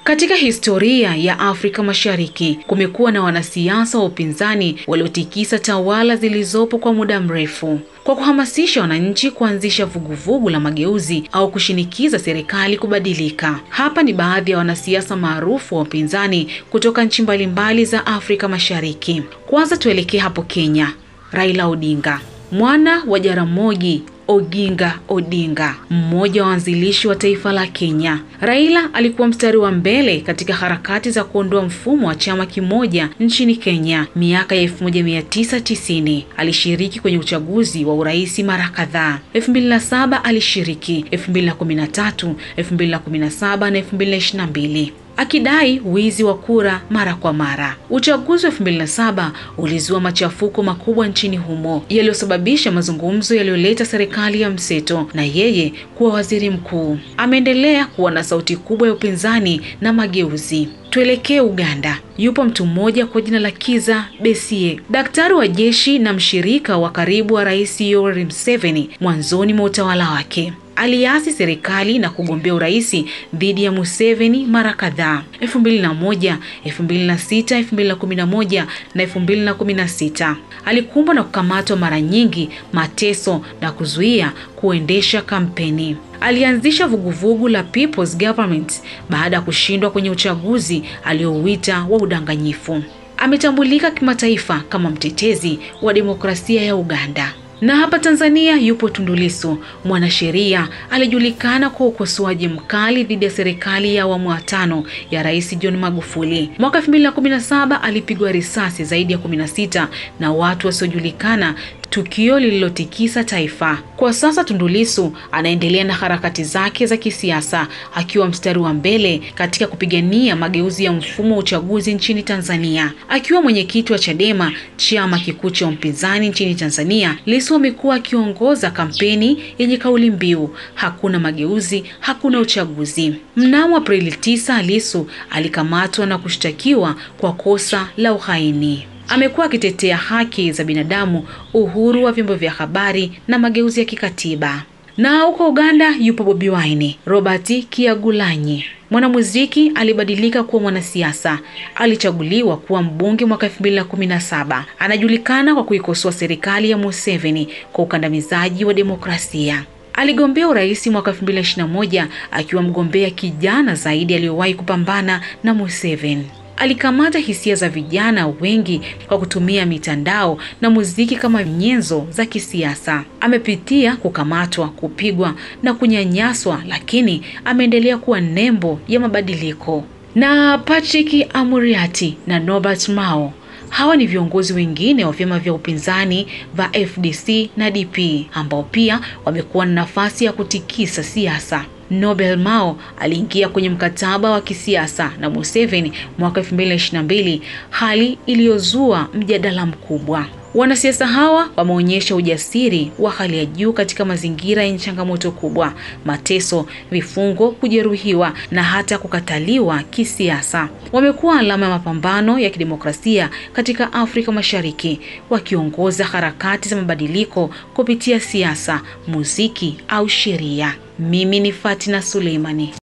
Katika historia ya Afrika Mashariki, kumekuwa na wanasiasa wa upinzani waliotikisa tawala zilizopo kwa muda mrefu, kwa kuhamasisha wananchi kuanzisha vuguvugu la mageuzi au kushinikiza serikali kubadilika. Hapa ni baadhi ya wanasiasa maarufu wa upinzani kutoka nchi mbalimbali za Afrika Mashariki. Kwanza tuelekee hapo Kenya. Raila Odinga, mwana wa Jaramogi Oginga Odinga, mmoja wa waanzilishi wa taifa la Kenya. Raila alikuwa mstari wa mbele katika harakati za kuondoa mfumo wa chama kimoja nchini Kenya miaka ya 1990. Alishiriki kwenye uchaguzi wa urais mara kadhaa. 2007 alishiriki, 2013, 2017 na 2022. Akidai wizi wa kura mara kwa mara. Uchaguzi wa 2007 ulizua machafuko makubwa nchini humo yaliyosababisha mazungumzo yaliyoleta serikali ya mseto na yeye kuwa waziri mkuu. Ameendelea kuwa na sauti kubwa ya upinzani na mageuzi. Tuelekee Uganda. Yupo mtu mmoja kwa jina la Kizza Besigye, daktari wa jeshi na mshirika wa karibu wa Rais Yoweri Museveni mwanzoni mwa utawala wake. Aliasi serikali na kugombea urais dhidi ya Museveni mara kadhaa, 2001, 2006, 2011 na 2016. Alikumbwa na kukamatwa mara nyingi, mateso na kuzuia kuendesha kampeni. Alianzisha vuguvugu la People's Government baada ya kushindwa kwenye uchaguzi aliouita wa udanganyifu. Ametambulika kimataifa kama mtetezi wa demokrasia ya Uganda. Na hapa Tanzania yupo Tundu Lissu, mwanasheria alijulikana kwa ukosoaji mkali dhidi ya serikali ya awamu ya 5 ya Rais John Magufuli. Mwaka 2017 alipigwa risasi zaidi ya 16 na watu wasiojulikana, tukio lililotikisa taifa. Kwa sasa Tundu Lissu anaendelea na harakati zake za kisiasa akiwa mstari wa mbele katika kupigania mageuzi ya mfumo wa uchaguzi nchini Tanzania. Akiwa mwenyekiti wa Chadema, chama kikuu cha upinzani nchini Tanzania, Lissu amekuwa akiongoza kampeni yenye kauli mbiu hakuna mageuzi, hakuna uchaguzi. Mnamo Aprili 9, Lissu alikamatwa na kushtakiwa kwa kosa la uhaini. Amekuwa akitetea haki za binadamu, uhuru wa vyombo vya habari na mageuzi ya kikatiba. Na huko Uganda yupo Bobi Wine. Robert Kyagulanyi, mwanamuziki, alibadilika kuwa mwanasiasa. Alichaguliwa kuwa mbunge mwaka 2017. Anajulikana kwa kuikosoa serikali ya Museveni kwa ukandamizaji wa demokrasia. Aligombea urais mwaka 2021 akiwa mgombea kijana zaidi aliyowahi kupambana na Museveni. Alikamata hisia za vijana wengi kwa kutumia mitandao na muziki kama nyenzo za kisiasa. Amepitia kukamatwa, kupigwa na kunyanyaswa, lakini ameendelea kuwa nembo ya mabadiliko. Na Patrick Amuriati na Norbert Mao, hawa ni viongozi wengine wa vyama vya upinzani vya FDC na DP ambao pia wamekuwa na nafasi ya kutikisa siasa. Norbert Mao aliingia kwenye mkataba wa kisiasa na Museveni mwaka 2022, hali iliyozua mjadala mkubwa. Wanasiasa hawa wameonyesha ujasiri wa hali ya juu katika mazingira yenye changamoto kubwa, mateso, vifungo, kujeruhiwa na hata kukataliwa kisiasa. Wamekuwa alama ya mapambano ya kidemokrasia katika Afrika Mashariki, wakiongoza harakati za mabadiliko kupitia siasa, muziki au sheria. Mimi ni Fatina Suleimani.